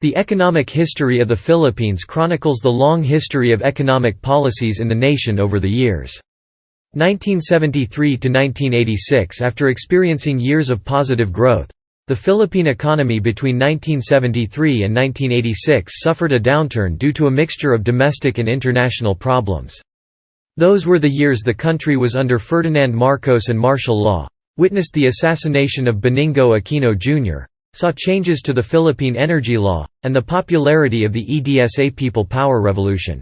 The Economic History of the Philippines chronicles the long history of economic policies in the nation over the years. 1973 to 1986. After experiencing years of positive growth, the Philippine economy between 1973 and 1986 suffered a downturn due to a mixture of domestic and international problems. Those were the years the country was under Ferdinand Marcos and martial law, witnessed the assassination of Benigno Aquino Jr., saw changes to the Philippine energy law, and the popularity of the EDSA People Power Revolution.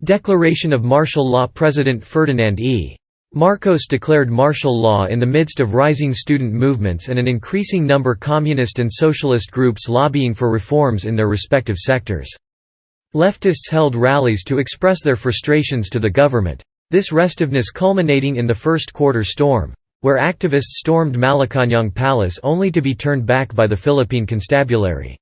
Declaration of martial law. President Ferdinand E. Marcos declared martial law in the midst of rising student movements and an increasing number communist and socialist groups lobbying for reforms in their respective sectors. Leftists held rallies to express their frustrations to the government, this restiveness culminating in the first quarter storm, where activists stormed Malacañang Palace only to be turned back by the Philippine Constabulary.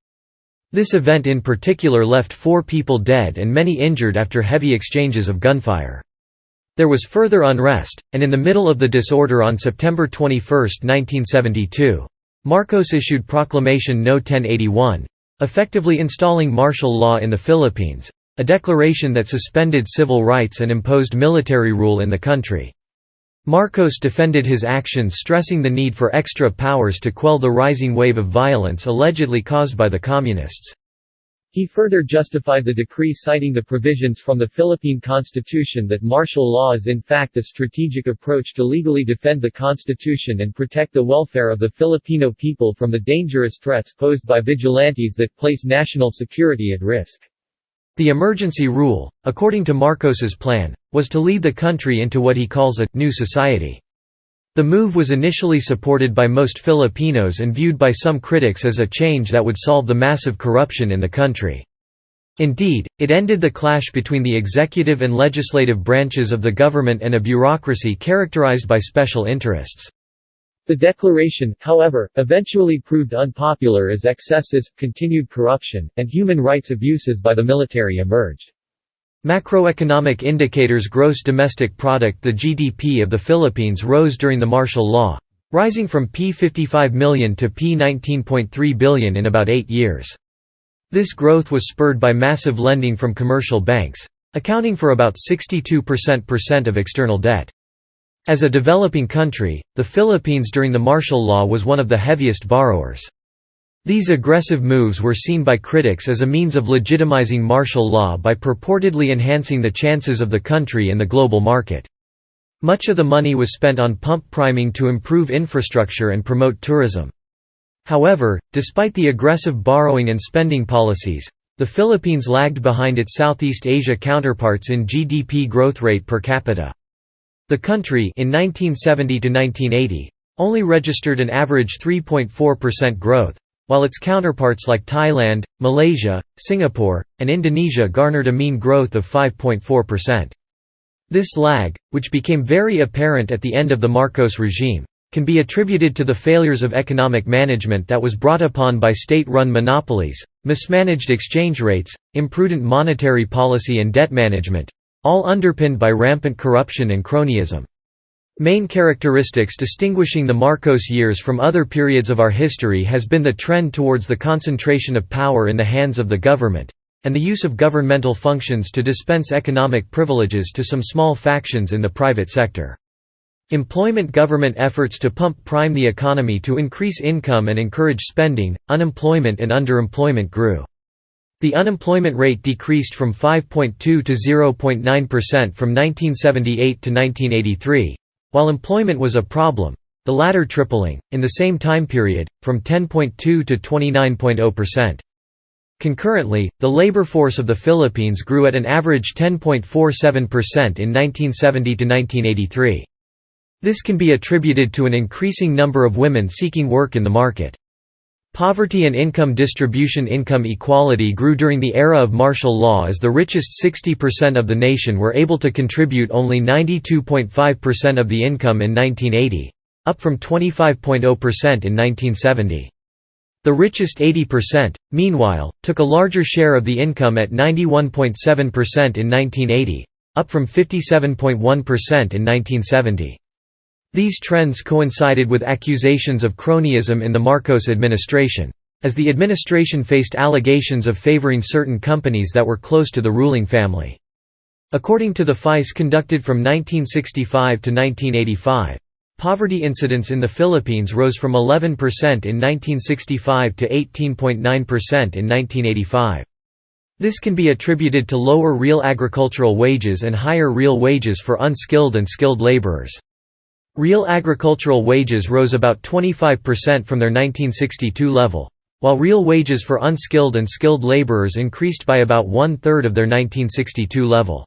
This event in particular left 4 people dead and many injured after heavy exchanges of gunfire. There was further unrest, and in the middle of the disorder on September 21, 1972, Marcos issued Proclamation No. 1081, effectively installing martial law in the Philippines, a declaration that suspended civil rights and imposed military rule in the country. Marcos defended his actions, stressing the need for extra powers to quell the rising wave of violence allegedly caused by the Communists. He further justified the decree citing the provisions from the Philippine Constitution that martial law is in fact a strategic approach to legally defend the Constitution and protect the welfare of the Filipino people from the dangerous threats posed by vigilantes that place national security at risk. The emergency rule, according to Marcos's plan, was to lead the country into what he calls a «new society». The move was initially supported by most Filipinos and viewed by some critics as a change that would solve the massive corruption in the country. Indeed, it ended the clash between the executive and legislative branches of the government and a bureaucracy characterized by special interests. The declaration, however, eventually proved unpopular as excesses, continued corruption, and human rights abuses by the military emerged. Macroeconomic indicators. Gross domestic product. The GDP of the Philippines rose during the martial law, rising from P55 million to P19.3 billion in about 8 years. This growth was spurred by massive lending from commercial banks, accounting for about 62% of external debt. As a developing country, the Philippines during the martial law was one of the heaviest borrowers. These aggressive moves were seen by critics as a means of legitimizing martial law by purportedly enhancing the chances of the country in the global market. Much of the money was spent on pump priming to improve infrastructure and promote tourism. However, despite the aggressive borrowing and spending policies, the Philippines lagged behind its Southeast Asia counterparts in GDP growth rate per capita. The country in 1970 to 1980 only registered an average 3.4% growth, while its counterparts like Thailand, Malaysia, Singapore, and Indonesia garnered a mean growth of 5.4%. This lag, which became very apparent at the end of the Marcos regime, can be attributed to the failures of economic management that was brought upon by state-run monopolies, mismanaged exchange rates, imprudent monetary policy and debt management, all underpinned by rampant corruption and cronyism. Main characteristics distinguishing the Marcos years from other periods of our history has been the trend towards the concentration of power in the hands of the government, and the use of governmental functions to dispense economic privileges to some small factions in the private sector. Employment. Government efforts to pump prime the economy to increase income and encourage spending, unemployment and underemployment grew. The unemployment rate decreased from 5.2 to 0.9% from 1978 to 1983, while employment was a problem, the latter tripling, in the same time period, from 10.2 to 29.0%. Concurrently, the labor force of the Philippines grew at an average 10.47% in 1970 to 1983. This can be attributed to an increasing number of women seeking work in the market. Poverty and income distribution. Income equality grew during the era of martial law as the richest 60% of the nation were able to contribute only 92.5% of the income in 1980, up from 25.0% in 1970. The richest 80%, meanwhile, took a larger share of the income at 91.7% in 1980, up from 57.1% in 1970. These trends coincided with accusations of cronyism in the Marcos administration. as the administration faced allegations of favoring certain companies that were close to the ruling family. According to the FICE conducted from 1965 to 1985, poverty incidence in the Philippines rose from 11% in 1965 to 18.9% in 1985. This can be attributed to lower real agricultural wages and higher real wages for unskilled and skilled laborers. Real agricultural wages rose about 25% from their 1962 level, while real wages for unskilled and skilled laborers increased by about one-third of their 1962 level.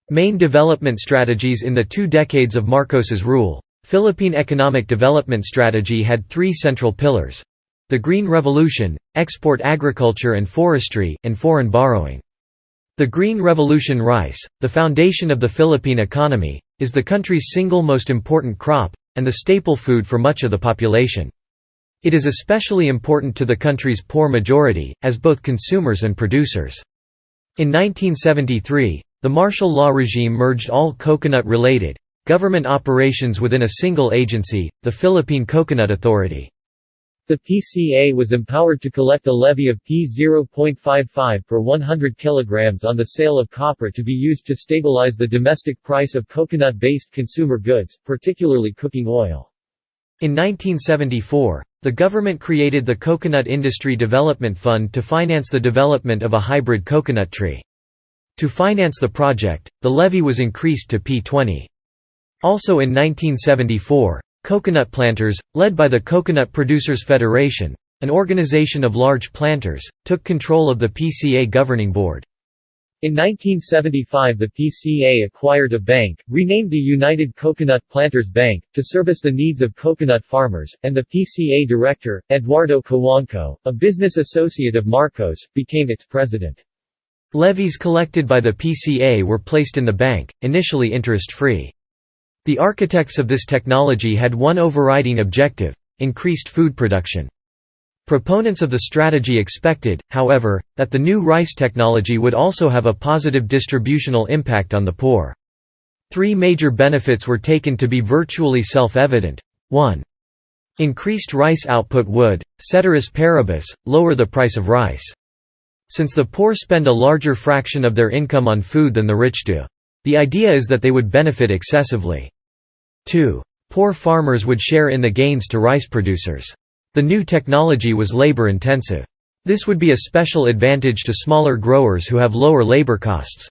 Main development strategies in the 2 decades of Marcos's rule. Philippine economic development strategy had 3 central pillars: the Green Revolution, export agriculture and forestry, and foreign borrowing. The Green Revolution rice, the foundation of the Philippine economy, is the country's single most important crop, and the staple food for much of the population. It is especially important to the country's poor majority, as both consumers and producers. In 1973, the martial law regime merged all coconut-related government operations within a single agency, the Philippine Coconut Authority. The PCA was empowered to collect a levy of P0.55 per 100 kilograms on the sale of copra to be used to stabilize the domestic price of coconut-based consumer goods, particularly cooking oil. In 1974, the government created the Coconut Industry Development Fund to finance the development of a hybrid coconut tree. To finance the project, the levy was increased to P20. Also in 1974, coconut planters, led by the Coconut Producers Federation, an organization of large planters, took control of the PCA governing board. In 1975 the PCA acquired a bank, renamed the United Coconut Planters Bank, to service the needs of coconut farmers, and the PCA director, Eduardo Cojuangco, a business associate of Marcos, became its president. Levies collected by the PCA were placed in the bank, initially interest-free. The architects of this technology had one overriding objective: increased food production. Proponents of the strategy expected, however, that the new rice technology would also have a positive distributional impact on the poor. 3 major benefits were taken to be virtually self-evident. 1. Increased rice output would, ceteris paribus, lower the price of rice. Since the poor spend a larger fraction of their income on food than the rich do, the idea is that they would benefit excessively. 2. Poor farmers would share in the gains to rice producers. The new technology was labor-intensive. This would be a special advantage to smaller growers who have lower labor costs.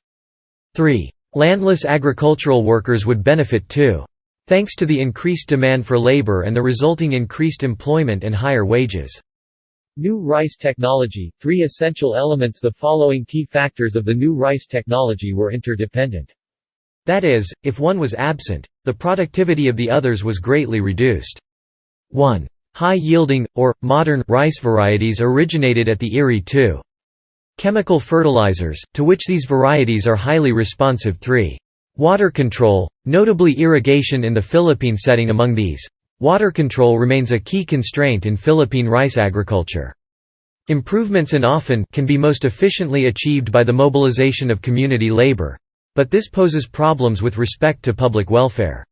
3. Landless agricultural workers would benefit too. Thanks to the increased demand for labor and the resulting increased employment and higher wages. New rice technology. 3 essential elements. The following key factors of the new rice technology were interdependent. That is, if one was absent, the productivity of the others was greatly reduced. 1. High-yielding, or, modern, rice varieties originated at the Erie 2. Chemical fertilizers, to which these varieties are highly responsive. 3. Water control, notably irrigation in the Philippine setting. Among these, water control remains a key constraint in Philippine rice agriculture. Improvements in often can be most efficiently achieved by the mobilization of community labor. But this poses problems with respect to public welfare.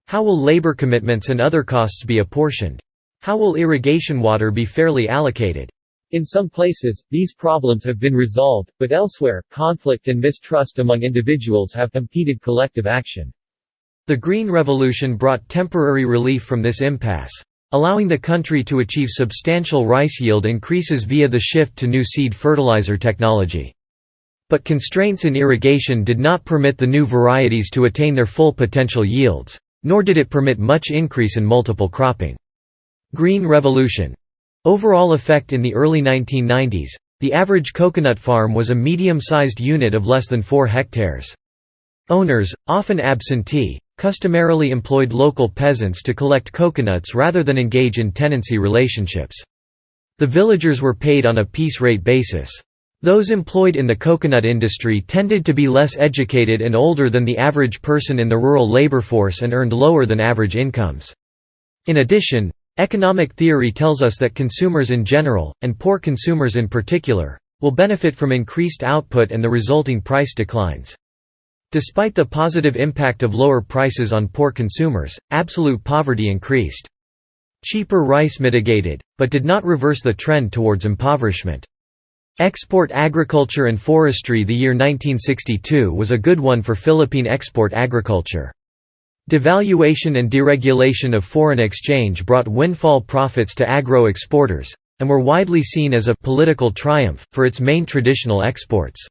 How will labor commitments and other costs be apportioned? How will irrigation water be fairly allocated? In some places, these problems have been resolved, but elsewhere, conflict and mistrust among individuals have impeded collective action. The Green Revolution brought temporary relief from this impasse, allowing the country to achieve substantial rice yield increases via the shift to new seed fertilizer technology. But constraints in irrigation did not permit the new varieties to attain their full potential yields, nor did it permit much increase in multiple cropping. Green Revolution. Overall effect. In the early 1990s, the average coconut farm was a medium-sized unit of less than 4 hectares. Owners, often absentee, customarily employed local peasants to collect coconuts rather than engage in tenancy relationships. The villagers were paid on a piece rate basis. Those employed in the coconut industry tended to be less educated and older than the average person in the rural labor force and earned lower than average incomes. In addition, economic theory tells us that consumers in general, and poor consumers in particular, will benefit from increased output and the resulting price declines. Despite the positive impact of lower prices on poor consumers, absolute poverty increased. Cheaper rice mitigated, but did not reverse the trend towards impoverishment. Export agriculture and forestry. The year 1962 was a good one for Philippine export agriculture. Devaluation and deregulation of foreign exchange brought windfall profits to agro-exporters, and were widely seen as a «political triumph» for its main traditional exports.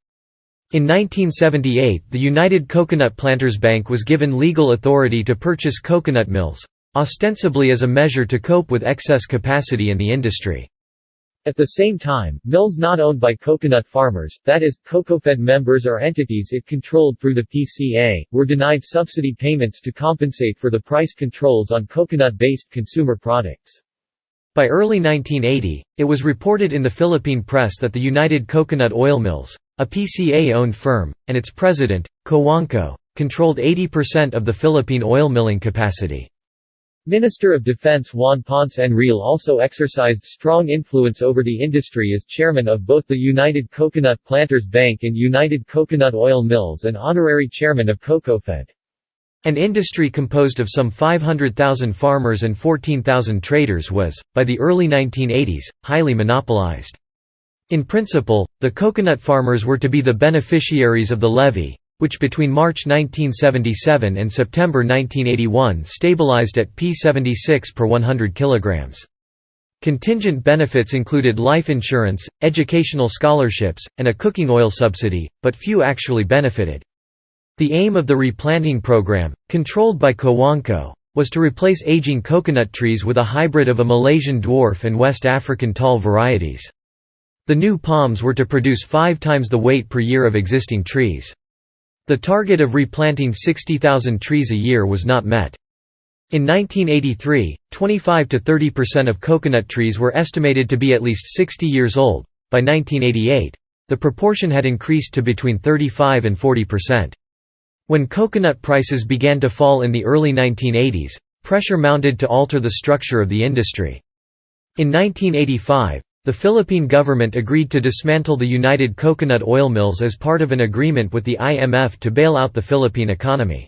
In 1978, the United Coconut Planters Bank was given legal authority to purchase coconut mills, ostensibly as a measure to cope with excess capacity in the industry. At the same time, mills not owned by coconut farmers, that is, CocoFed members or entities it controlled through the PCA, were denied subsidy payments to compensate for the price controls on coconut-based consumer products. By early 1980, it was reported in the Philippine press that the United Coconut Oil Mills, a PCA-owned firm, and its president, Cojuangco, controlled 80% of the Philippine oil milling capacity. Minister of Defense Juan Ponce Enrile also exercised strong influence over the industry as chairman of both the United Coconut Planters Bank and United Coconut Oil Mills and honorary chairman of CocoFed. An industry composed of some 500,000 farmers and 14,000 traders was, by the early 1980s, highly monopolized. In principle, the coconut farmers were to be the beneficiaries of the levy, which between March 1977 and September 1981 stabilized at P76 per 100 kilograms. Contingent benefits included life insurance, educational scholarships, and a cooking oil subsidy, but few actually benefited. The aim of the replanting program, controlled by Cojuangco, was to replace aging coconut trees with a hybrid of a Malaysian dwarf and West African tall varieties. The new palms were to produce 5 times the weight per year of existing trees. The target of replanting 60,000 trees a year was not met. In 1983, 25 to 30% of coconut trees were estimated to be at least 60 years old. By 1988, the proportion had increased to between 35 and 40%. When coconut prices began to fall in the early 1980s, pressure mounted to alter the structure of the industry. In 1985, the Philippine government agreed to dismantle the United Coconut Oil Mills as part of an agreement with the IMF to bail out the Philippine economy.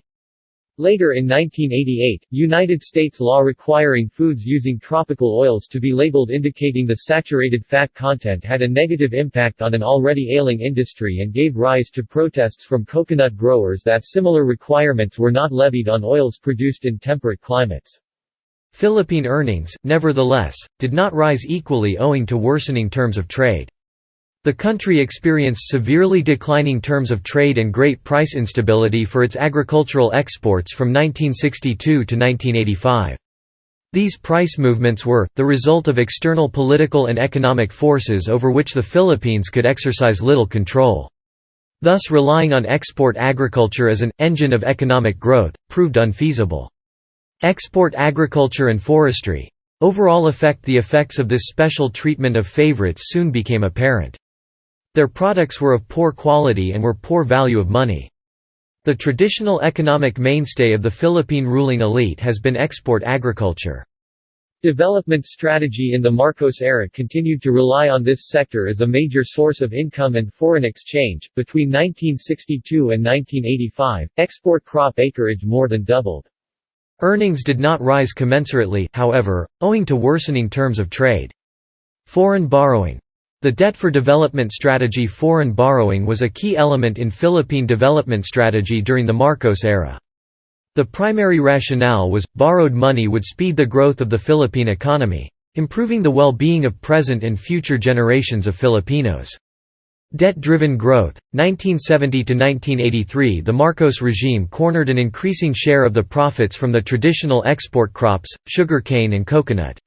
Later in 1988, United States law requiring foods using tropical oils to be labeled indicating the saturated fat content had a negative impact on an already ailing industry and gave rise to protests from coconut growers that similar requirements were not levied on oils produced in temperate climates. Philippine earnings, nevertheless, did not rise equally owing to worsening terms of trade. The country experienced severely declining terms of trade and great price instability for its agricultural exports from 1962 to 1985. These price movements were, the result of external political and economic forces over which the Philippines could exercise little control. Thus relying on export agriculture as an engine of economic growth proved unfeasible. Export agriculture and forestry overall the effects of this special treatment of favorites soon became apparent. Their products were of poor quality and were poor value of money. The traditional economic mainstay of the Philippine ruling elite has been export agriculture. Development strategy in the Marcos era continued to rely on this sector as a major source of income and foreign exchange. Between 1962 and 1985, export crop acreage more than doubled. Earnings did not rise commensurately, however, owing to worsening terms of trade. Foreign borrowing. The debt for development strategy. Foreign borrowing was a key element in Philippine development strategy during the Marcos era. The primary rationale was, borrowed money would speed the growth of the Philippine economy, improving the well-being of present and future generations of Filipinos. Debt-driven growth. 1970 to 1983, the Marcos regime cornered an increasing share of the profits from the traditional export crops, sugarcane and coconut.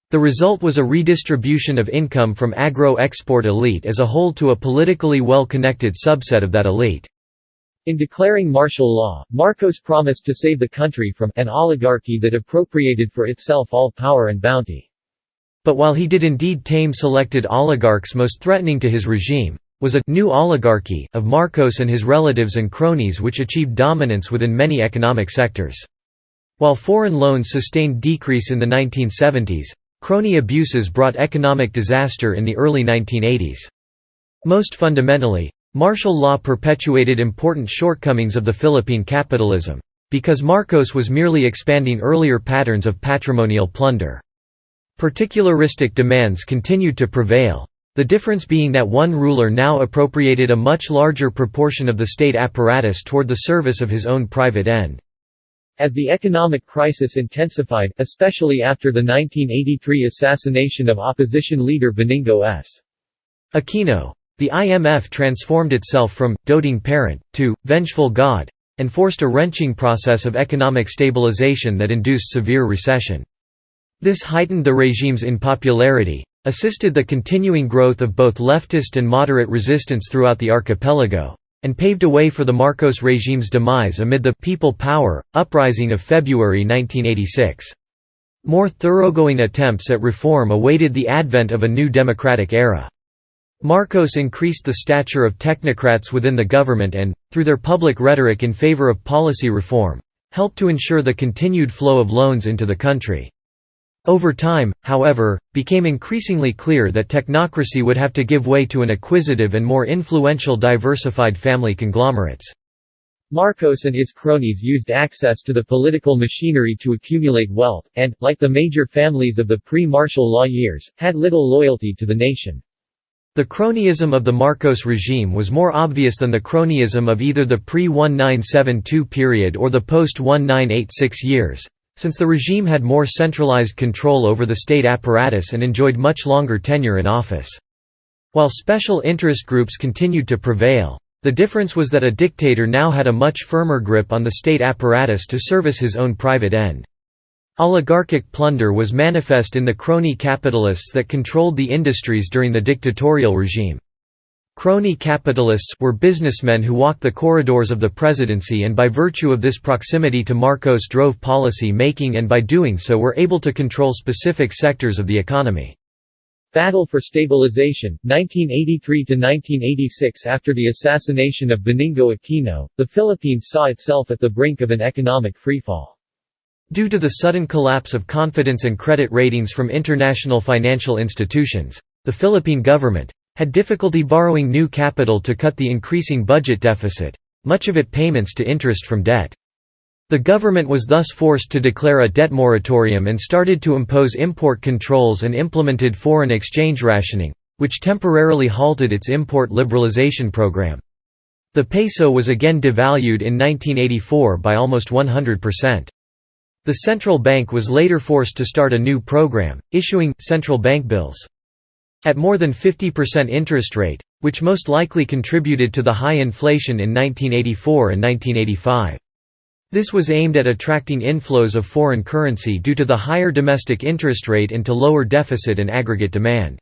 The result was a redistribution of income from agro-export elite as a whole to a politically well-connected subset of that elite. In declaring martial law, Marcos promised to save the country from an oligarchy that appropriated for itself all power and bounty. But while he did indeed tame selected oligarchs most threatening to his regime, was a new oligarchy of Marcos and his relatives and cronies which achieved dominance within many economic sectors. While foreign loans sustained decrease in the 1970s, crony abuses brought economic disaster in the early 1980s. Most fundamentally, martial law perpetuated important shortcomings of the Philippine capitalism, because Marcos was merely expanding earlier patterns of patrimonial plunder. Particularistic demands continued to prevail, the difference being that one ruler now appropriated a much larger proportion of the state apparatus toward the service of his own private end. As the economic crisis intensified, especially after the 1983 assassination of opposition leader Benigno Aquino, the IMF transformed itself from doting parent to vengeful god, and forced a wrenching process of economic stabilization that induced severe recession. This heightened the regime's unpopularity, assisted the continuing growth of both leftist and moderate resistance throughout the archipelago, and paved a way for the Marcos regime's demise amid the People Power uprising of February 1986. More thoroughgoing attempts at reform awaited the advent of a new democratic era. Marcos increased the stature of technocrats within the government and, through their public rhetoric in favor of policy reform, helped to ensure the continued flow of loans into the country. Over time, however, became increasingly clear that technocracy would have to give way to an acquisitive and more influential diversified family conglomerates. Marcos and his cronies used access to the political machinery to accumulate wealth, and, like the major families of the pre-martial law years, had little loyalty to the nation. The cronyism of the Marcos regime was more obvious than the cronyism of either the pre-1972 period or the post-1986 years, since the regime had more centralized control over the state apparatus and enjoyed much longer tenure in office. While special interest groups continued to prevail, the difference was that a dictator now had a much firmer grip on the state apparatus to service his own private end. Oligarchic plunder was manifest in the crony capitalists that controlled the industries during the dictatorial regime. Crony capitalists were businessmen who walked the corridors of the presidency and by virtue of this proximity to Marcos drove policy making and by doing so were able to control specific sectors of the economy. Battle for Stabilization, 1983–1986. After the assassination of Benigno Aquino, the Philippines saw itself at the brink of an economic freefall. Due to the sudden collapse of confidence and credit ratings from international financial institutions, the Philippine government had difficulty borrowing new capital to cut the increasing budget deficit, much of it payments to interest from debt. The government was thus forced to declare a debt moratorium and started to impose import controls and implemented foreign exchange rationing, which temporarily halted its import liberalization program. The peso was again devalued in 1984 by almost 100%. The central bank was later forced to start a new program, issuing central bank bills at more than 50% interest rate, which most likely contributed to the high inflation in 1984 and 1985. This was aimed at attracting inflows of foreign currency due to the higher domestic interest rate and to lower deficit and aggregate demand.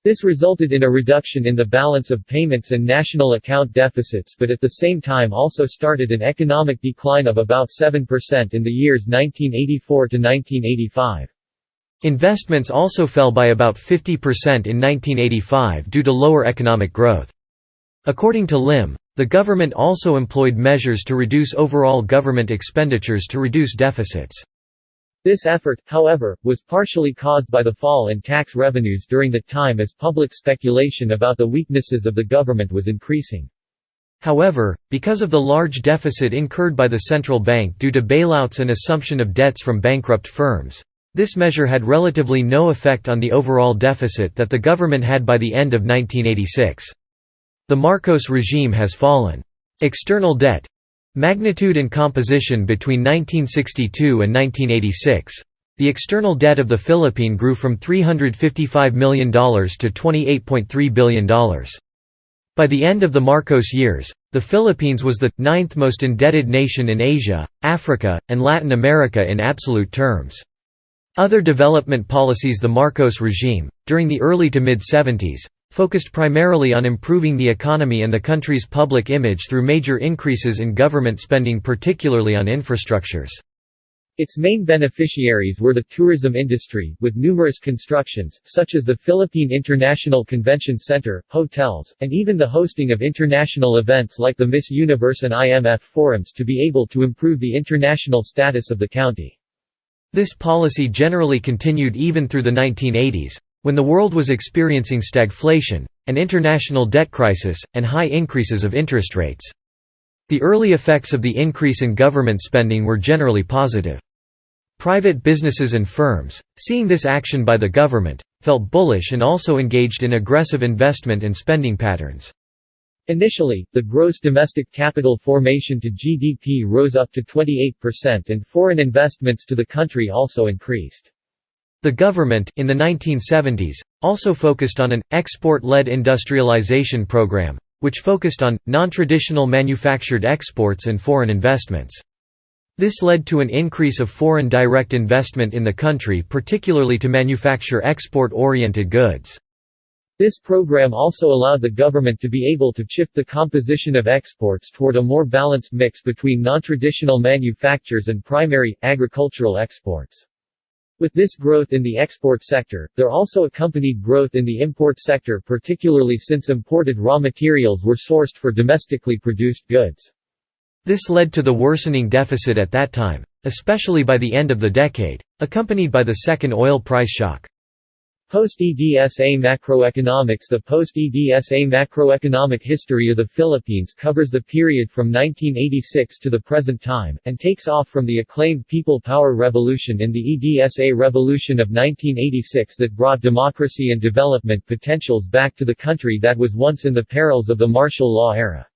This resulted in a reduction in the balance of payments and national account deficits, but at the same time also started an economic decline of about 7% in the years 1984 to 1985. Investments also fell by about 50% in 1985 due to lower economic growth. According to Lim, the government also employed measures to reduce overall government expenditures to reduce deficits. This effort, however, was partially caused by the fall in tax revenues during the time as public speculation about the weaknesses of the government was increasing. However, because of the large deficit incurred by the central bank due to bailouts and assumption of debts from bankrupt firms, this measure had relatively no effect on the overall deficit that the government had by the end of 1986. The Marcos regime has fallen. External debt magnitude and composition between 1962 and 1986. The external debt of the Philippines grew from $355 million to $28.3 billion. By the end of the Marcos years, the Philippines was the ninth most indebted nation in Asia, Africa, and Latin America in absolute terms. Other development policies. The Marcos regime, during the early to mid-70s, focused primarily on improving the economy and the country's public image through major increases in government spending, particularly on infrastructures. Its main beneficiaries were the tourism industry, with numerous constructions, such as the Philippine International Convention Center, hotels, and even the hosting of international events like the Miss Universe and IMF forums to be able to improve the international status of the county. This policy generally continued even through the 1980s, when the world was experiencing stagflation, an international debt crisis, and high increases of interest rates. The early effects of the increase in government spending were generally positive. Private businesses and firms, seeing this action by the government, felt bullish and also engaged in aggressive investment and spending patterns. Initially, the gross domestic capital formation to GDP rose up to 28% and foreign investments to the country also increased. The government, in the 1970s, also focused on an export-led industrialization program, which focused on non-traditional manufactured exports and foreign investments. This led to an increase of foreign direct investment in the country, particularly to manufacture export-oriented goods. This program also allowed the government to be able to shift the composition of exports toward a more balanced mix between non-traditional manufactures and primary, agricultural exports. With this growth in the export sector, there also accompanied growth in the import sector, particularly since imported raw materials were sourced for domestically produced goods. This led to the worsening deficit at that time, especially by the end of the decade, accompanied by the second oil price shock. Post-Edsa Macroeconomics. The post-Edsa macroeconomic history of the Philippines covers the period from 1986 to the present time, and takes off from the acclaimed People Power Revolution in the EDSA Revolution of 1986 that brought democracy and development potentials back to the country that was once in the perils of the martial law era.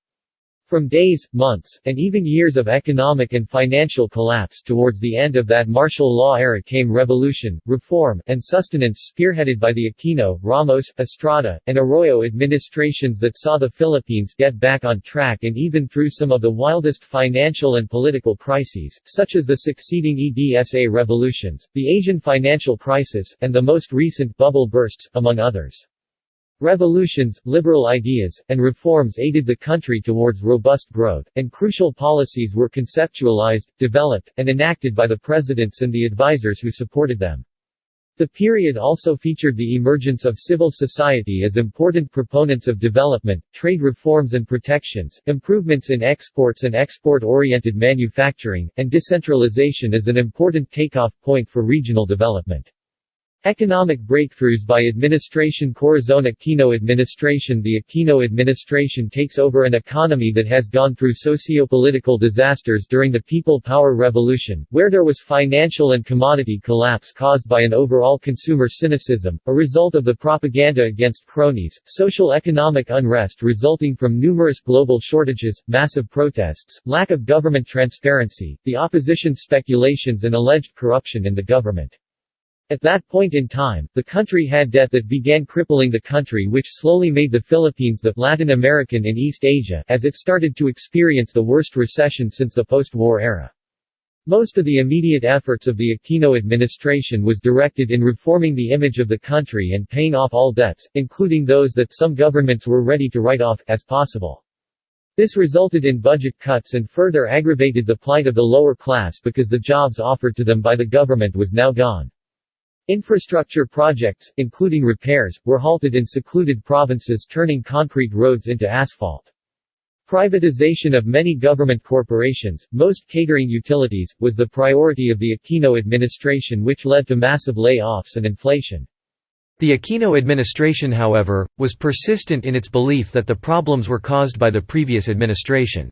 From days, months, and even years of economic and financial collapse towards the end of that martial law era came revolution, reform, and sustenance spearheaded by the Aquino, Ramos, Estrada, and Arroyo administrations that saw the Philippines get back on track and even through some of the wildest financial and political crises, such as the succeeding EDSA revolutions, the Asian financial crisis, and the most recent bubble bursts, among others. Revolutions, liberal ideas, and reforms aided the country towards robust growth, and crucial policies were conceptualized, developed, and enacted by the presidents and the advisors who supported them. The period also featured the emergence of civil society as important proponents of development, trade reforms and protections, improvements in exports and export-oriented manufacturing, and decentralization as an important takeoff point for regional development. Economic breakthroughs by Administration Corazon Aquino Administration. The Aquino Administration takes over an economy that has gone through socio-political disasters during the People Power Revolution, where there was financial and commodity collapse caused by an overall consumer cynicism, a result of the propaganda against cronies, social economic unrest resulting from numerous global shortages, massive protests, lack of government transparency, the opposition's speculations and alleged corruption in the government. At that point in time, the country had debt that began crippling the country, which slowly made the Philippines the Latin American in East Asia, as it started to experience the worst recession since the post-war era. Most of the immediate efforts of the Aquino administration was directed in reforming the image of the country and paying off all debts, including those that some governments were ready to write off, as possible. This resulted in budget cuts and further aggravated the plight of the lower class because the jobs offered to them by the government was now gone. Infrastructure projects, including repairs, were halted in secluded provinces, turning concrete roads into asphalt. Privatization of many government corporations, most catering utilities, was the priority of the Aquino administration, which led to massive layoffs and inflation. The Aquino administration, however, was persistent in its belief that the problems were caused by the previous administration.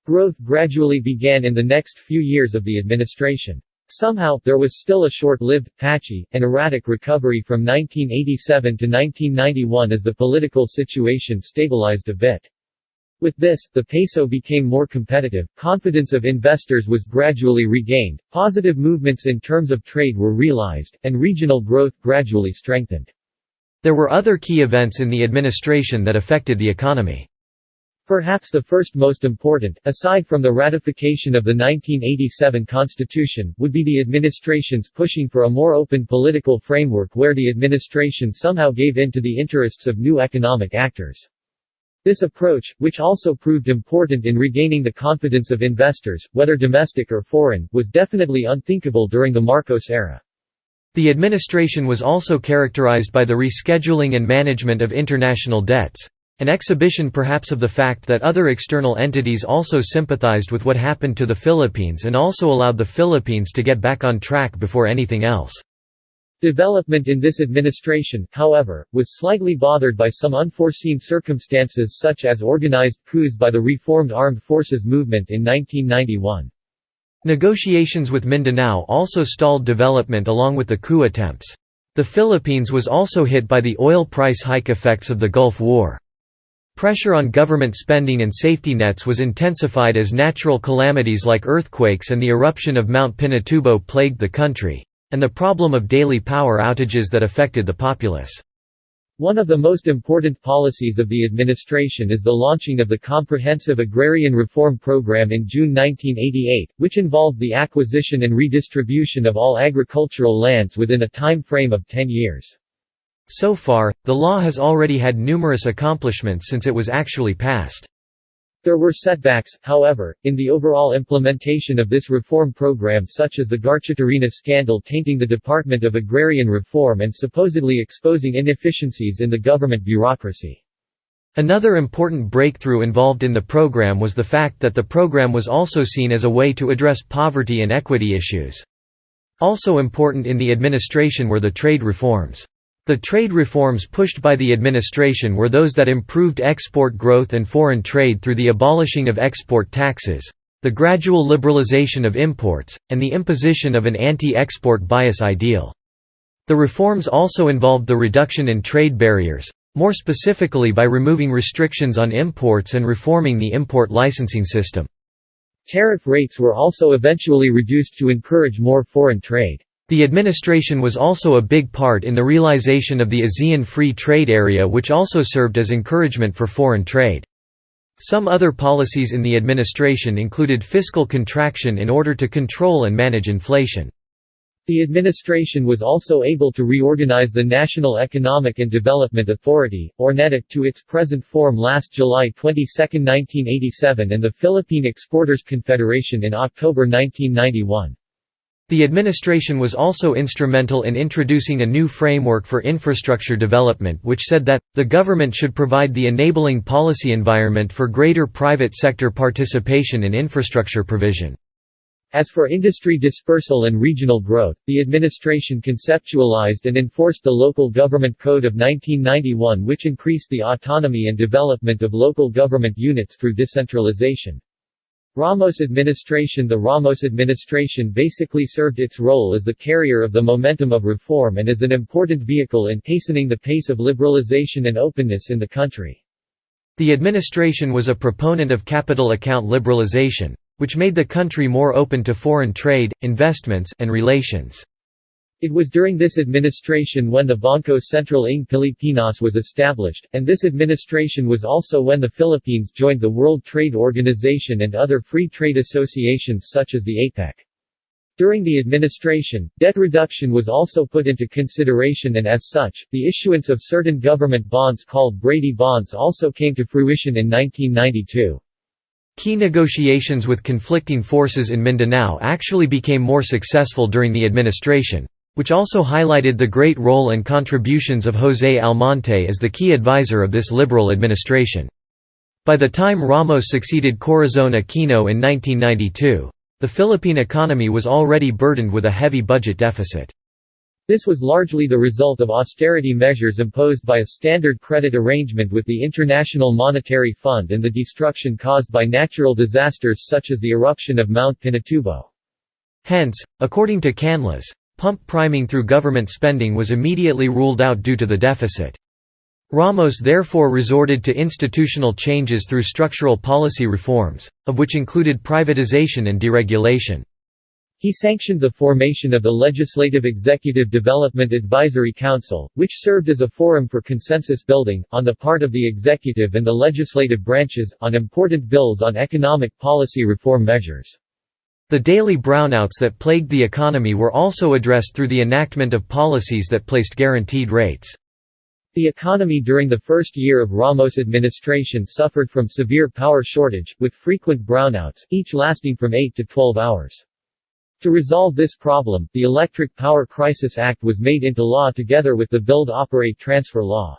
Growth gradually began in the next few years of the administration. Somehow, there was still a short-lived, patchy, and erratic recovery from 1987 to 1991 as the political situation stabilized a bit. With this, the peso became more competitive, confidence of investors was gradually regained, positive movements in terms of trade were realized, and regional growth gradually strengthened. There were other key events in the administration that affected the economy. Perhaps the first most important, aside from the ratification of the 1987 Constitution, would be the administration's pushing for a more open political framework where the administration somehow gave in to the interests of new economic actors. This approach, which also proved important in regaining the confidence of investors, whether domestic or foreign, was definitely unthinkable during the Marcos era. The administration was also characterized by the rescheduling and management of international debts. An exhibition perhaps of the fact that other external entities also sympathized with what happened to the Philippines and also allowed the Philippines to get back on track before anything else. Development in this administration, however, was slightly bothered by some unforeseen circumstances such as organized coups by the reformed armed forces movement in 1991. Negotiations with Mindanao also stalled development along with the coup attempts. The Philippines was also hit by the oil price hike effects of the Gulf War. Pressure on government spending and safety nets was intensified as natural calamities like earthquakes and the eruption of Mount Pinatubo plagued the country, and the problem of daily power outages that affected the populace. One of the most important policies of the administration is the launching of the Comprehensive Agrarian Reform Program in June 1988, which involved the acquisition and redistribution of all agricultural lands within a time frame of 10 years. So far, the law has already had numerous accomplishments since it was actually passed. There were setbacks, however, in the overall implementation of this reform program, such as the Garchitorena scandal tainting the Department of Agrarian Reform and supposedly exposing inefficiencies in the government bureaucracy. Another important breakthrough involved in the program was the fact that the program was also seen as a way to address poverty and equity issues. Also important in the administration were the trade reforms. The trade reforms pushed by the administration were those that improved export growth and foreign trade through the abolishing of export taxes, the gradual liberalization of imports, and the imposition of an anti-export bias ideal. The reforms also involved the reduction in trade barriers, more specifically by removing restrictions on imports and reforming the import licensing system. Tariff rates were also eventually reduced to encourage more foreign trade. The administration was also a big part in the realization of the ASEAN Free Trade Area, which also served as encouragement for foreign trade. Some other policies in the administration included fiscal contraction in order to control and manage inflation. The administration was also able to reorganize the National Economic and Development Authority, or NEDOC, to its present form last July 22, 1987, and the Philippine Exporters Confederation in October 1991. The administration was also instrumental in introducing a new framework for infrastructure development which said that, the government should provide the enabling policy environment for greater private sector participation in infrastructure provision. As for industry dispersal and regional growth, the administration conceptualized and enforced the Local Government Code of 1991, which increased the autonomy and development of local government units through decentralization. Ramos administration. The Ramos administration basically served its role as the carrier of the momentum of reform and as an important vehicle in hastening the pace of liberalization and openness in the country. The administration was a proponent of capital account liberalization, which made the country more open to foreign trade, investments, and relations. It was during this administration when the Bangko Sentral ng Pilipinas was established, and this administration was also when the Philippines joined the World Trade Organization and other free trade associations such as the APEC. During the administration, debt reduction was also put into consideration, and as such, the issuance of certain government bonds called Brady bonds also came to fruition in 1992. Key negotiations with conflicting forces in Mindanao actually became more successful during the administration, which also highlighted the great role and contributions of José Almonte as the key advisor of this liberal administration. By the time Ramos succeeded Corazon Aquino in 1992, the Philippine economy was already burdened with a heavy budget deficit. This was largely the result of austerity measures imposed by a standard credit arrangement with the International Monetary Fund and the destruction caused by natural disasters such as the eruption of Mount Pinatubo. Hence, according to Canlas, pump priming through government spending was immediately ruled out due to the deficit. Ramos therefore resorted to institutional changes through structural policy reforms, of which included privatization and deregulation. He sanctioned the formation of the Legislative Executive Development Advisory Council, which served as a forum for consensus building, on the part of the executive and the legislative branches, on important bills on economic policy reform measures. The daily brownouts that plagued the economy were also addressed through the enactment of policies that placed guaranteed rates. The economy during the first year of Ramos' administration suffered from severe power shortage, with frequent brownouts, each lasting from 8 to 12 hours. To resolve this problem, the Electric Power Crisis Act was made into law together with the Build Operate Transfer Law.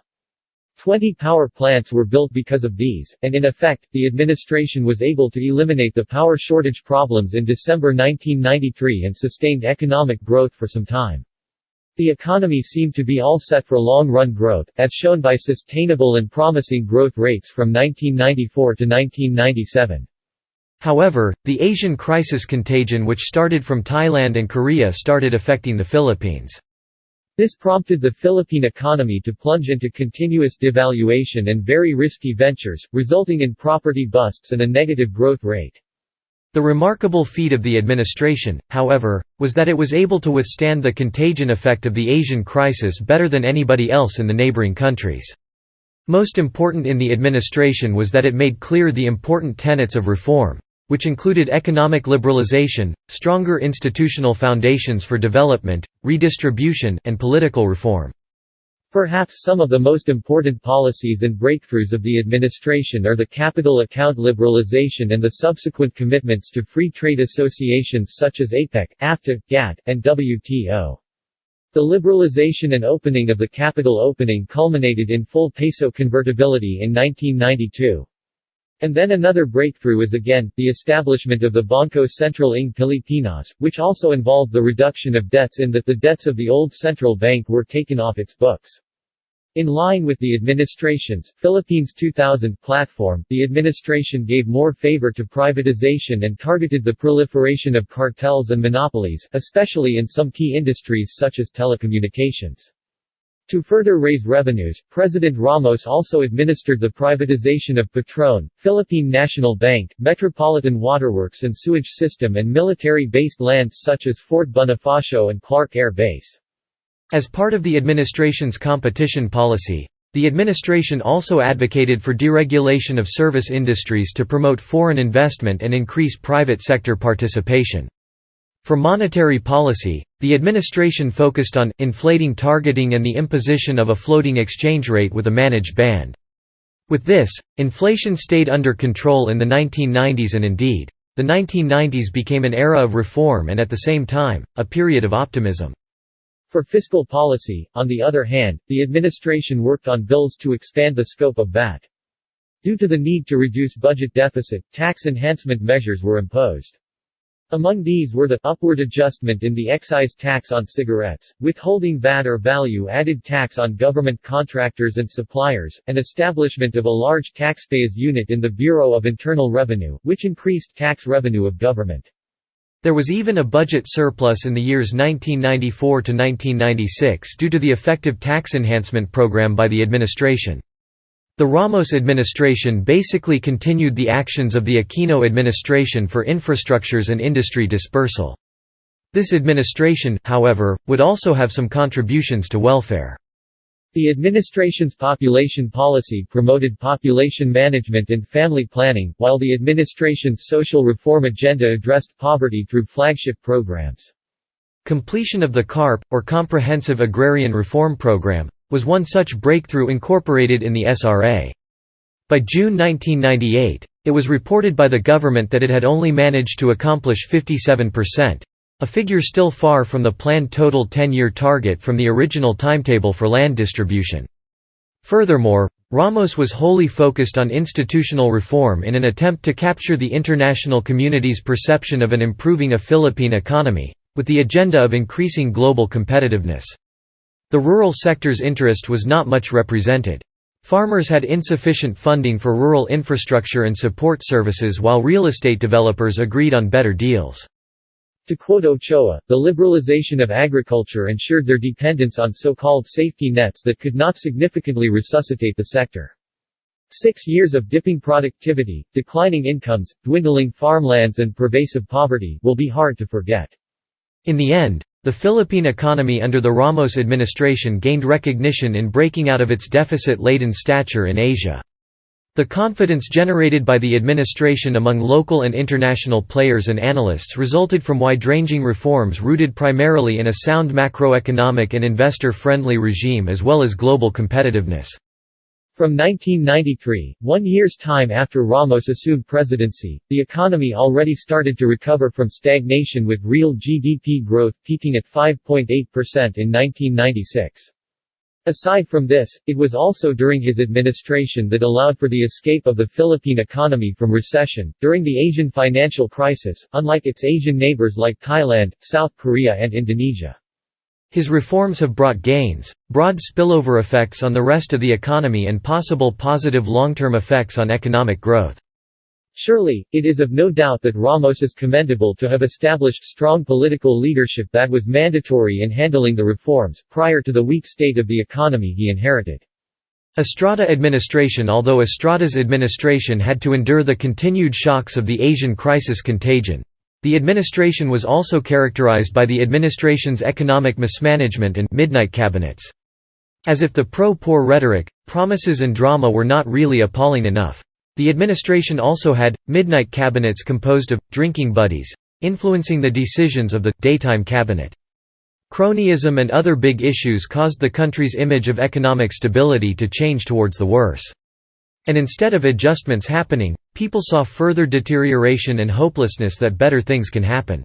20 power plants were built because of these, and in effect, the administration was able to eliminate the power shortage problems in December 1993 and sustained economic growth for some time. The economy seemed to be all set for long-run growth, as shown by sustainable and promising growth rates from 1994 to 1997. However, the Asian crisis contagion which started from Thailand and Korea started affecting the Philippines. This prompted the Philippine economy to plunge into continuous devaluation and very risky ventures, resulting in property busts and a negative growth rate. The remarkable feat of the administration, however, was that it was able to withstand the contagion effect of the Asian crisis better than anybody else in the neighboring countries. Most important in the administration was that it made clear the important tenets of reform, which included economic liberalization, stronger institutional foundations for development, redistribution, and political reform. Perhaps some of the most important policies and breakthroughs of the administration are the capital account liberalization and the subsequent commitments to free trade associations such as APEC, AFTA, GATT, and WTO. The liberalization and opening of the capital opening culminated in full peso convertibility in 1992. And then another breakthrough is again, the establishment of the Bangko Sentral ng Pilipinas, which also involved the reduction of debts in that the debts of the old central bank were taken off its books. In line with the administration's Philippines 2000 platform, the administration gave more favor to privatization and targeted the proliferation of cartels and monopolies, especially in some key industries such as telecommunications. To further raise revenues, President Ramos also administered the privatization of Petron, Philippine National Bank, Metropolitan Waterworks and Sewage System and military-based lands such as Fort Bonifacio and Clark Air Base. As part of the administration's competition policy, the administration also advocated for deregulation of service industries to promote foreign investment and increase private sector participation. For monetary policy, the administration focused on inflating targeting and the imposition of a floating exchange rate with a managed band. With this, inflation stayed under control in the 1990s and indeed, the 1990s became an era of reform and at the same time, a period of optimism. For fiscal policy, on the other hand, the administration worked on bills to expand the scope of VAT. Due to the need to reduce budget deficit, tax enhancement measures were imposed. Among these were the upward adjustment in the excise tax on cigarettes, withholding VAT or value-added tax on government contractors and suppliers, and establishment of a large taxpayers unit in the Bureau of Internal Revenue, which increased tax revenue of government. There was even a budget surplus in the years 1994 to 1996 due to the effective tax enhancement program by the administration. The Ramos administration basically continued the actions of the Aquino administration for infrastructures and industry dispersal. This administration, however, would also have some contributions to welfare. The administration's population policy promoted population management and family planning, while the administration's social reform agenda addressed poverty through flagship programs. Completion of the CARP, or Comprehensive Agrarian Reform Program, was one such breakthrough incorporated in the SRA. By June 1998, it was reported by the government that it had only managed to accomplish 57%, a figure still far from the planned total 10-year target from the original timetable for land distribution. Furthermore, Ramos was wholly focused on institutional reform in an attempt to capture the international community's perception of an improving Philippine economy, with the agenda of increasing global competitiveness. The rural sector's interest was not much represented. Farmers had insufficient funding for rural infrastructure and support services while real estate developers agreed on better deals. To quote Ochoa, the liberalization of agriculture ensured their dependence on so-called safety nets that could not significantly resuscitate the sector. 6 years of dipping productivity, declining incomes, dwindling farmlands and pervasive poverty will be hard to forget. In the end, the Philippine economy under the Ramos administration gained recognition in breaking out of its deficit-laden stature in Asia. The confidence generated by the administration among local and international players and analysts resulted from wide-ranging reforms rooted primarily in a sound macroeconomic and investor-friendly regime as well as global competitiveness. From 1993, 1 year's time after Ramos assumed presidency, the economy already started to recover from stagnation with real GDP growth peaking at 5.8% in 1996. Aside from this, it was also during his administration that allowed for the escape of the Philippine economy from recession. During the Asian financial crisis, unlike its Asian neighbors like Thailand, South Korea, and Indonesia. His reforms have brought gains, broad spillover effects on the rest of the economy and possible positive long-term effects on economic growth. Surely, it is of no doubt that Ramos is commendable to have established strong political leadership that was mandatory in handling the reforms, prior to the weak state of the economy he inherited. Estrada Administration. Although Estrada's administration had to endure the continued shocks of the Asian crisis contagion, the administration was also characterized by the administration's economic mismanagement and midnight cabinets. As if the pro-poor rhetoric, promises and drama were not really appalling enough, the administration also had midnight cabinets composed of drinking buddies, influencing the decisions of the daytime cabinet. Cronyism and other big issues caused the country's image of economic stability to change towards the worse. And instead of adjustments happening, people saw further deterioration and hopelessness that better things can happen.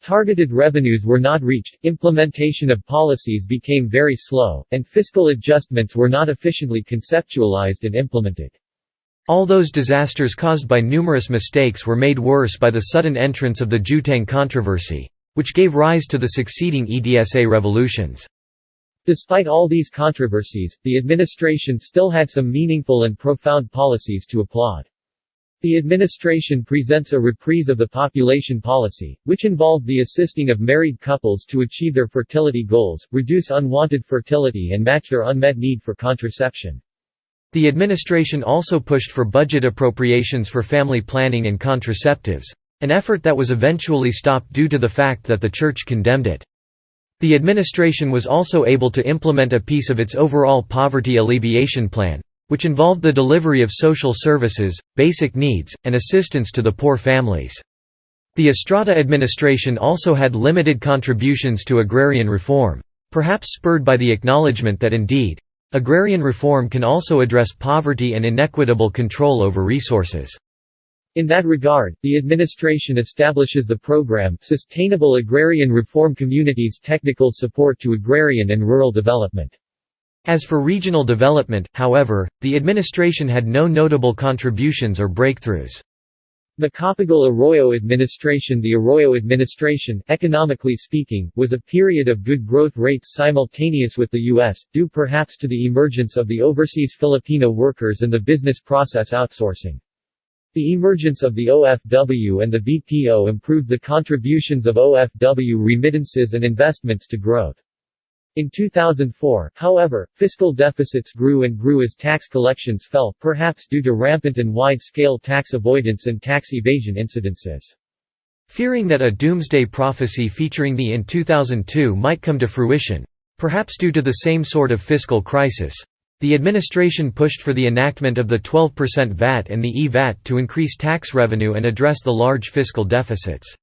Targeted revenues were not reached, implementation of policies became very slow, and fiscal adjustments were not efficiently conceptualized and implemented. All those disasters caused by numerous mistakes were made worse by the sudden entrance of the Jutang controversy, which gave rise to the succeeding EDSA revolutions. Despite all these controversies, the administration still had some meaningful and profound policies to applaud. The administration presents a reprise of the population policy, which involved the assisting of married couples to achieve their fertility goals, reduce unwanted fertility and match their unmet need for contraception. The administration also pushed for budget appropriations for family planning and contraceptives, an effort that was eventually stopped due to the fact that the Church condemned it. The administration was also able to implement a piece of its overall poverty alleviation plan, which involved the delivery of social services, basic needs, and assistance to the poor families. The Estrada administration also had limited contributions to agrarian reform, perhaps spurred by the acknowledgement that indeed, agrarian reform can also address poverty and inequitable control over resources. In that regard, the administration establishes the program Sustainable Agrarian Reform Communities Technical Support to Agrarian and Rural Development. As for regional development, however, the administration had no notable contributions or breakthroughs. Macapagal Arroyo Administration. The Arroyo Administration, economically speaking, was a period of good growth rates simultaneous with the U.S., due perhaps to the emergence of the overseas Filipino workers and the business process outsourcing. The emergence of the OFW and the BPO improved the contributions of OFW remittances and investments to growth. In 2004, however, fiscal deficits grew as tax collections fell, perhaps due to rampant and wide-scale tax avoidance and tax evasion incidences. Fearing that a doomsday prophecy featuring the in 2002 might come to fruition, perhaps due to the same sort of fiscal crisis, the administration pushed for the enactment of the 12% VAT and the E-VAT to increase tax revenue and address the large fiscal deficits.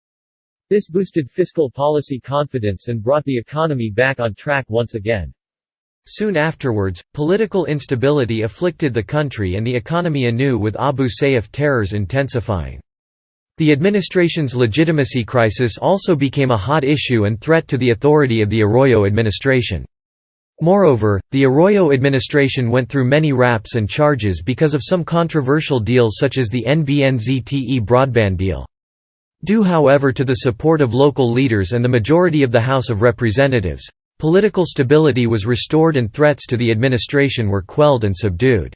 This boosted fiscal policy confidence and brought the economy back on track once again. Soon afterwards, political instability afflicted the country and the economy anew, with Abu Sayyaf terrors intensifying. The administration's legitimacy crisis also became a hot issue and threat to the authority of the Arroyo administration. Moreover, the Arroyo administration went through many raps and charges because of some controversial deals such as the NBNZTE broadband deal. Due however to the support of local leaders and the majority of the House of Representatives, political stability was restored and threats to the administration were quelled and subdued.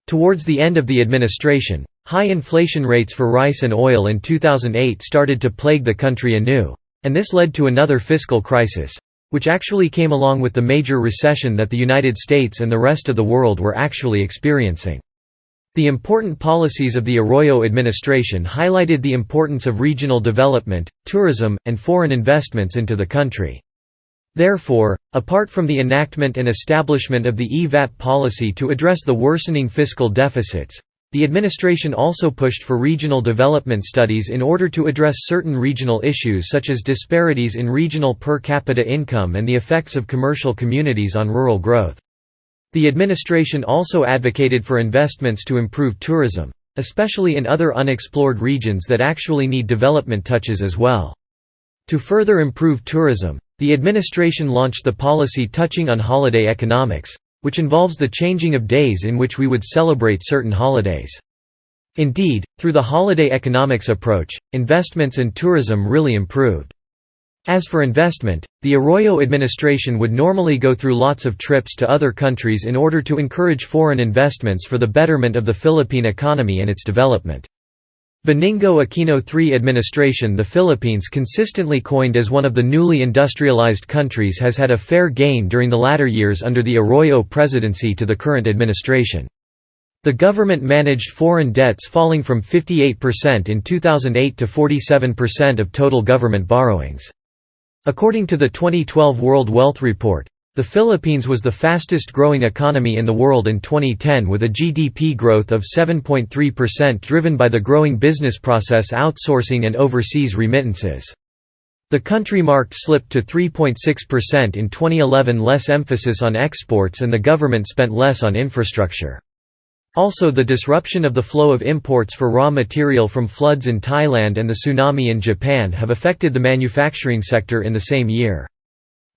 Towards the end of the administration, high inflation rates for rice and oil in 2008 started to plague the country anew, and this led to another fiscal crisis, which actually came along with the major recession that the United States and the rest of the world were actually experiencing. The important policies of the Arroyo administration highlighted the importance of regional development, tourism, and foreign investments into the country. Therefore, apart from the enactment and establishment of the E-VAT policy to address the worsening fiscal deficits, the administration also pushed for regional development studies in order to address certain regional issues such as disparities in regional per capita income and the effects of commercial communities on rural growth. The administration also advocated for investments to improve tourism, especially in other unexplored regions that actually need development touches as well. To further improve tourism, the administration launched the policy touching on holiday economics, which involves the changing of days in which we would celebrate certain holidays. Indeed, through the holiday economics approach, investments and tourism really improved. As for investment, the Arroyo administration would normally go through lots of trips to other countries in order to encourage foreign investments for the betterment of the Philippine economy and its development. Benigno Aquino III administration. The Philippines, consistently coined as one of the newly industrialized countries, has had a fair gain during the latter years under the Arroyo presidency to the current administration. The government managed foreign debts falling from 58% in 2008 to 47% of total government borrowings. According to the 2012 World Wealth Report, the Philippines was the fastest-growing economy in the world in 2010 with a GDP growth of 7.3% driven by the growing business process outsourcing and overseas remittances. The country marked slipped to 3.6% in 2011, less emphasis on exports, and the government spent less on infrastructure. Also, the disruption of the flow of imports for raw material from floods in Thailand and the tsunami in Japan have affected the manufacturing sector in the same year.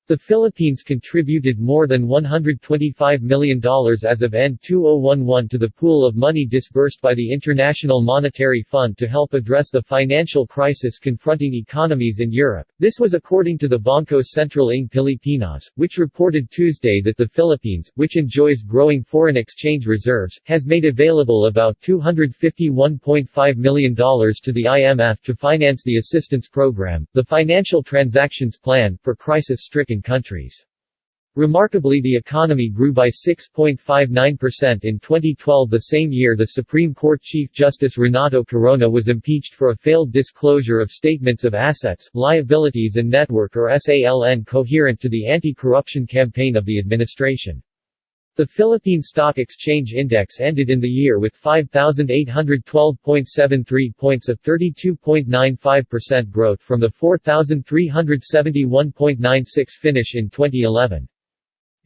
The Philippines contributed more than $125 million as of end 2011 to the pool of money disbursed by the International Monetary Fund to help address the financial crisis confronting economies in Europe. This was according to the Bangko Sentral ng Pilipinas, which reported Tuesday that the Philippines, which enjoys growing foreign exchange reserves, has made available about $251.5 million to the IMF to finance the assistance program, the Financial Transactions Plan, for crisis-stricken countries. Remarkably, the economy grew by 6.59% in 2012. The same year, the Supreme Court Chief Justice Renato Corona was impeached for a failed disclosure of statements of assets, liabilities and network or SALN coherent to the anti-corruption campaign of the administration. The Philippine Stock Exchange Index ended in the year with 5,812.73 points, a 32.95% growth from the 4,371.96 finish in 2011.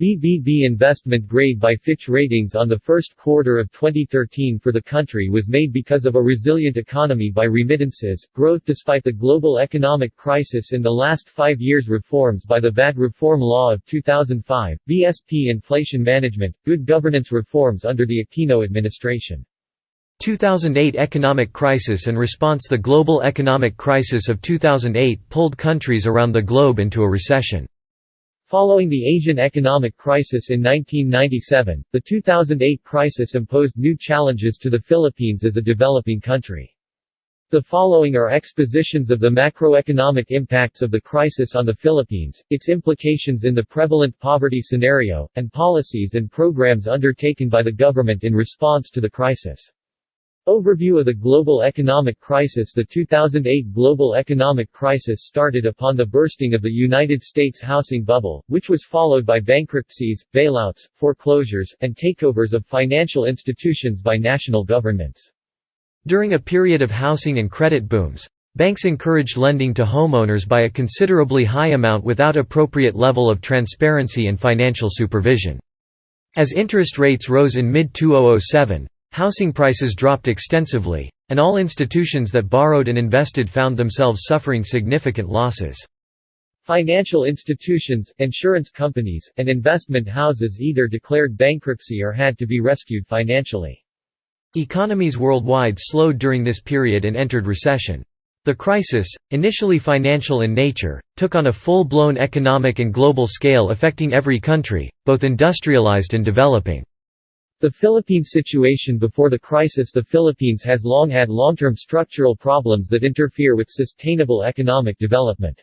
BBB investment grade by Fitch Ratings on the first quarter of 2013 for the country was made because of a resilient economy by remittances, growth despite the global economic crisis in the last 5 years, reforms by the VAT Reform Law of 2005, BSP inflation management, good governance reforms under the Aquino administration. 2008 economic crisis and response. The global economic crisis of 2008 pulled countries around the globe into a recession. Following the Asian economic crisis in 1997, the 2008 crisis imposed new challenges to the Philippines as a developing country. The following are expositions of the macroeconomic impacts of the crisis on the Philippines, its implications in the prevalent poverty scenario, and policies and programs undertaken by the government in response to the crisis. Overview of the global economic crisis. The 2008 global economic crisis started upon the bursting of the United States housing bubble, which was followed by bankruptcies, bailouts, foreclosures, and takeovers of financial institutions by national governments. During a period of housing and credit booms, banks encouraged lending to homeowners by a considerably high amount without appropriate level of transparency and financial supervision. As interest rates rose in mid-2007, housing prices dropped extensively, and all institutions that borrowed and invested found themselves suffering significant losses. Financial institutions, insurance companies, and investment houses either declared bankruptcy or had to be rescued financially. Economies worldwide slowed during this period and entered recession. The crisis, initially financial in nature, took on a full-blown economic and global scale affecting every country, both industrialized and developing. The Philippine situation before the crisis. The Philippines has long had long-term structural problems that interfere with sustainable economic development.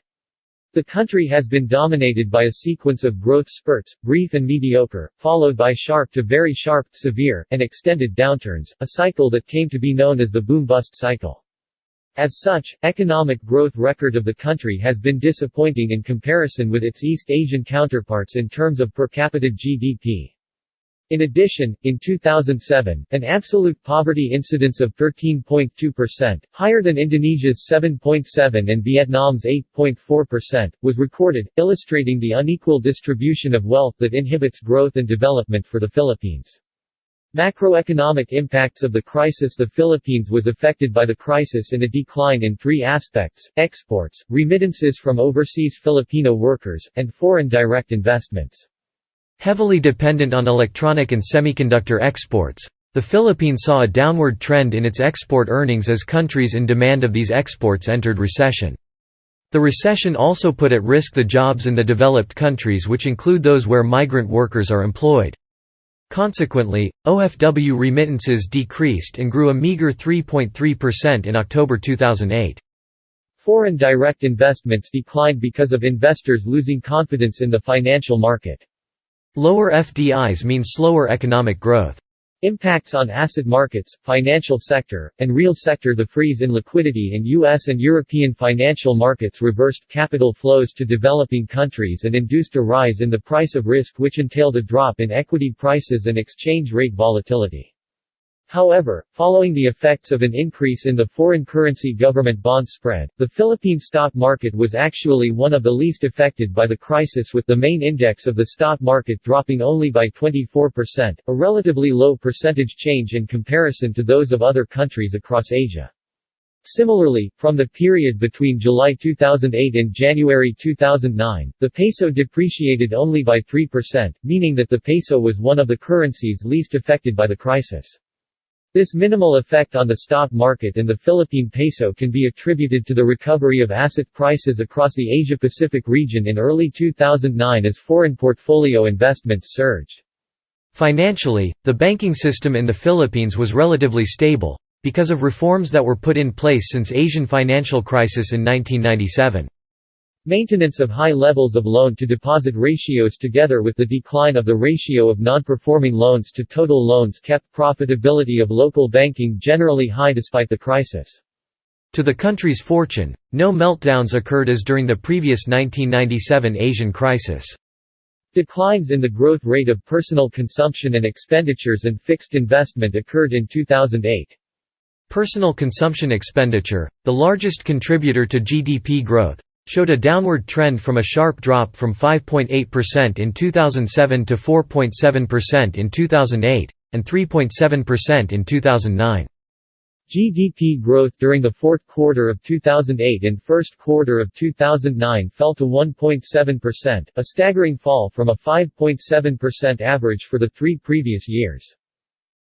The country has been dominated by a sequence of growth spurts, brief and mediocre, followed by sharp to very sharp, severe, and extended downturns, a cycle that came to be known as the boom-bust cycle. As such, economic growth record of the country has been disappointing in comparison with its East Asian counterparts in terms of per capita GDP. In addition, in 2007, an absolute poverty incidence of 13.2%, higher than Indonesia's 7.7% and Vietnam's 8.4%, was recorded, illustrating the unequal distribution of wealth that inhibits growth and development for the Philippines. Macroeconomic impacts of the crisis. The Philippines was affected by the crisis in a decline in 3 aspects: exports, remittances from overseas Filipino workers, and foreign direct investments. Heavily dependent on electronic and semiconductor exports, the Philippines saw a downward trend in its export earnings as countries in demand of these exports entered recession. The recession also put at risk the jobs in the developed countries, which include those where migrant workers are employed. Consequently, OFW remittances decreased and grew a meager 3.3% in October 2008. Foreign direct investments declined because of investors losing confidence in the financial market. Lower FDIs mean slower economic growth. Impacts on asset markets, financial sector, and real sector. The freeze in liquidity in U.S. and European financial markets reversed capital flows to developing countries and induced a rise in the price of risk, which entailed a drop in equity prices and exchange rate volatility. However, following the effects of an increase in the foreign currency government bond spread, the Philippine stock market was actually one of the least affected by the crisis, with the main index of the stock market dropping only by 24%, a relatively low percentage change in comparison to those of other countries across Asia. Similarly, from the period between July 2008 and January 2009, the peso depreciated only by 3%, meaning that the peso was one of the currencies least affected by the crisis. This minimal effect on the stock market and the Philippine peso can be attributed to the recovery of asset prices across the Asia-Pacific region in early 2009 as foreign portfolio investments surged. Financially, the banking system in the Philippines was relatively stable, because of reforms that were put in place since Asian financial crisis in 1997. Maintenance of high levels of loan-to-deposit ratios together with the decline of the ratio of non-performing loans to total loans kept profitability of local banking generally high despite the crisis. To the country's fortune, no meltdowns occurred as during the previous 1997 Asian crisis. Declines in the growth rate of personal consumption and expenditures and fixed investment occurred in 2008. Personal consumption expenditure, the largest contributor to GDP growth, showed a downward trend from a sharp drop from 5.8% in 2007 to 4.7% in 2008, and 3.7% in 2009. GDP growth during the fourth quarter of 2008 and first quarter of 2009 fell to 1.7%, a staggering fall from a 5.7% average for the 3 previous years.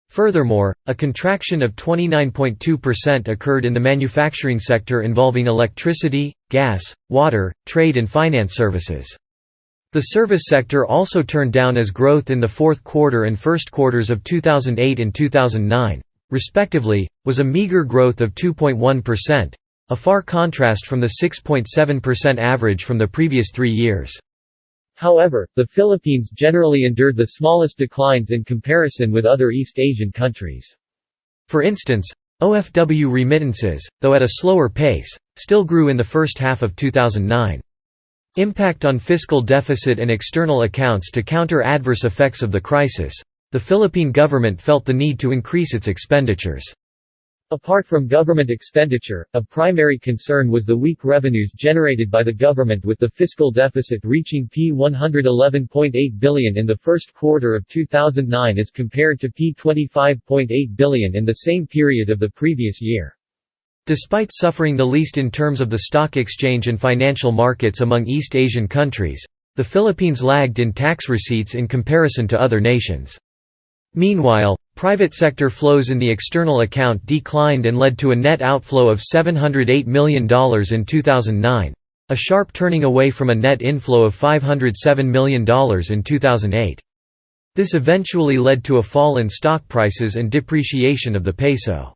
Furthermore, a contraction of 29.2% occurred in the manufacturing sector involving electricity, gas, water, trade and finance services. The service sector also turned down as growth in the fourth quarter and first quarters of 2008 and 2009, respectively, was a meager growth of 2.1%, a far contrast from the 6.7% average from the previous 3 years. However, the Philippines generally endured the smallest declines in comparison with other East Asian countries. For instance, OFW remittances, though at a slower pace, still grew in the first half of 2009. Impact on fiscal deficit and external accounts. To counter adverse effects of the crisis, the Philippine government felt the need to increase its expenditures. Apart from government expenditure, a primary concern was the weak revenues generated by the government, with the fiscal deficit reaching P111.8 billion in the first quarter of 2009 as compared to P25.8 billion in the same period of the previous year. Despite suffering the least in terms of the stock exchange and financial markets among East Asian countries, the Philippines lagged in tax receipts in comparison to other nations. Meanwhile, private sector flows in the external account declined and led to a net outflow of $708 million in 2009, a sharp turning away from a net inflow of $507 million in 2008. This eventually led to a fall in stock prices and depreciation of the peso.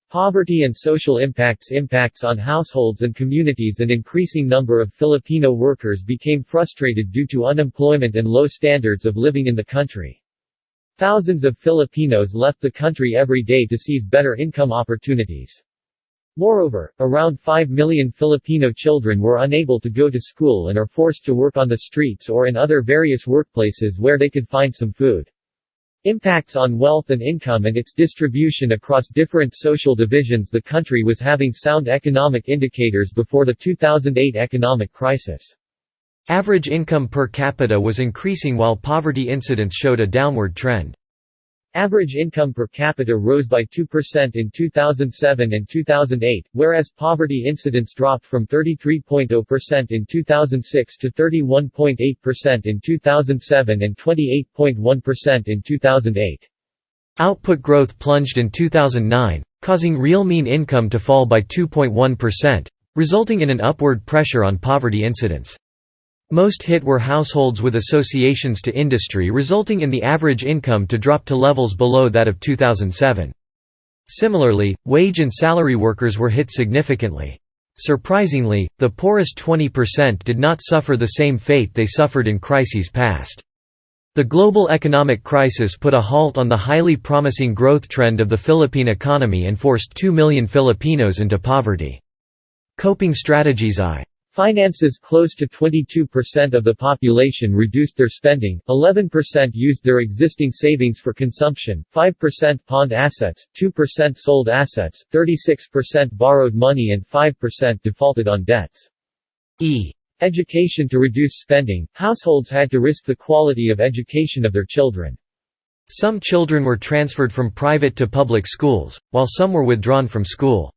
Poverty and social impacts. Impacts on households and communities. An increasing number of Filipino workers became frustrated due to unemployment and low standards of living in the country. Thousands of Filipinos left the country every day to seize better income opportunities. Moreover, around 5 million Filipino children were unable to go to school and are forced to work on the streets or in other various workplaces where they could find some food. Impacts on wealth and income and its distribution across different social divisions. The country was having sound economic indicators before the 2008 economic crisis. Average income per capita was increasing while poverty incidence showed a downward trend. Average income per capita rose by 2% in 2007 and 2008, whereas poverty incidence dropped from 33.0% in 2006 to 31.8% in 2007 and 28.1% in 2008. Output growth plunged in 2009, causing real mean income to fall by 2.1%, resulting in an upward pressure on poverty incidence. Most hit were households with associations to industry, resulting in the average income to drop to levels below that of 2007. Similarly, wage and salary workers were hit significantly. Surprisingly, the poorest 20% did not suffer the same fate they suffered in crises past. The global economic crisis put a halt on the highly promising growth trend of the Philippine economy and forced 2 million Filipinos into poverty. Coping strategies. Finances. Close to 22% of the population reduced their spending, 11% used their existing savings for consumption, 5% pawned assets, 2% sold assets, 36% borrowed money and 5% defaulted on debts. Education. To reduce spending, households had to risk the quality of education of their children. Some children were transferred from private to public schools, while some were withdrawn from school.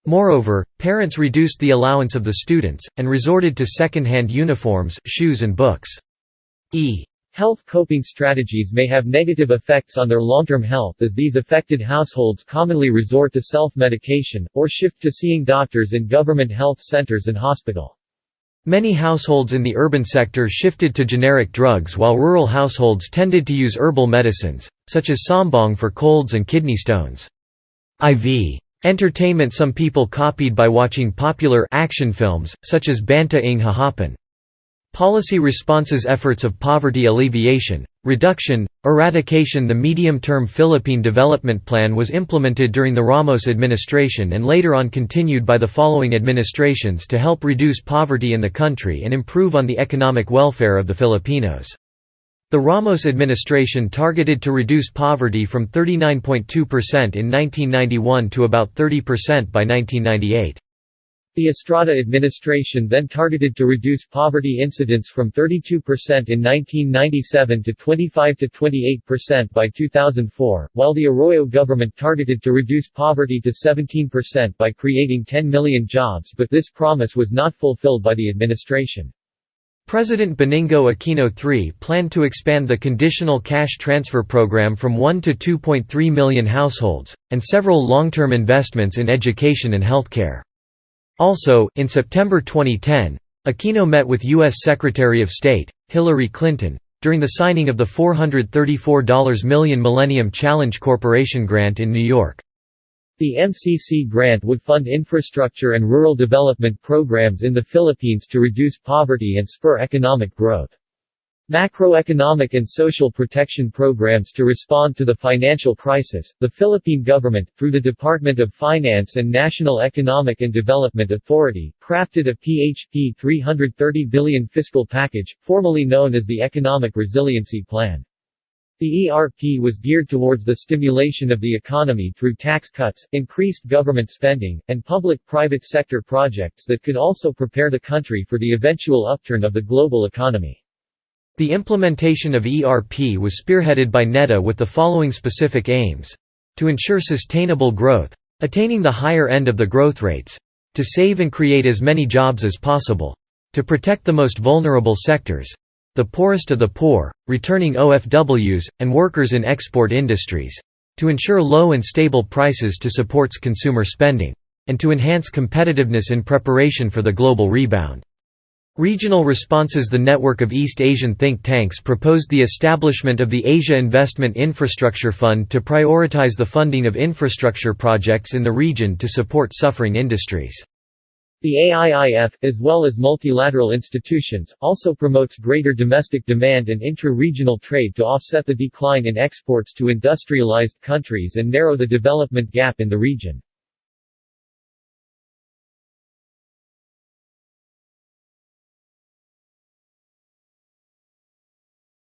Moreover, parents reduced the allowance of the students, and resorted to second-hand uniforms, shoes and books. Health. Coping strategies may have negative effects on their long-term health, as these affected households commonly resort to self-medication, or shift to seeing doctors in government health centers and hospital. Many households in the urban sector shifted to generic drugs, while rural households tended to use herbal medicines, such as sambong for colds and kidney stones. Entertainment. Some people copied by watching popular action films, such as Banta Ng Hahapon. Policy responses. Efforts of poverty alleviation, reduction, eradication. The medium-term Philippine Development Plan was implemented during the Ramos administration and later on continued by the following administrations to help reduce poverty in the country and improve on the economic welfare of the Filipinos. The Ramos administration targeted to reduce poverty from 39.2% in 1991 to about 30% by 1998. The Estrada administration then targeted to reduce poverty incidence from 32% in 1997 to 25 to 28% by 2004, while the Arroyo government targeted to reduce poverty to 17% by creating 10 million jobs, but this promise was not fulfilled by the administration. President Benigno Aquino III planned to expand the conditional cash transfer program from 1 to 2.3 million households, and several long-term investments in education and healthcare. Also, in September 2010, Aquino met with U.S. Secretary of State, Hillary Clinton, during the signing of the $434 million Millennium Challenge Corporation grant in New York. The MCC grant would fund infrastructure and rural development programs in the Philippines to reduce poverty and spur economic growth. Macroeconomic and social protection programs. To respond to the financial crisis, the Philippine government, through the Department of Finance and National Economic and Development Authority, crafted a PHP 330 billion fiscal package, formerly known as the Economic Resiliency Plan. The ERP was geared towards the stimulation of the economy through tax cuts, increased government spending, and public-private sector projects that could also prepare the country for the eventual upturn of the global economy. The implementation of ERP was spearheaded by NEDA with the following specific aims: to ensure sustainable growth, attaining the higher end of the growth rates, to save and create as many jobs as possible, to protect the most vulnerable sectors, the poorest of the poor, returning OFWs, and workers in export industries, to ensure low and stable prices to support consumer spending, and to enhance competitiveness in preparation for the global rebound. Regional responses. The network of East Asian think tanks proposed the establishment of the Asia Investment Infrastructure Fund to prioritize the funding of infrastructure projects in the region to support suffering industries. The AIIF, as well as multilateral institutions, also promotes greater domestic demand and intra-regional trade to offset the decline in exports to industrialized countries and narrow the development gap in the region.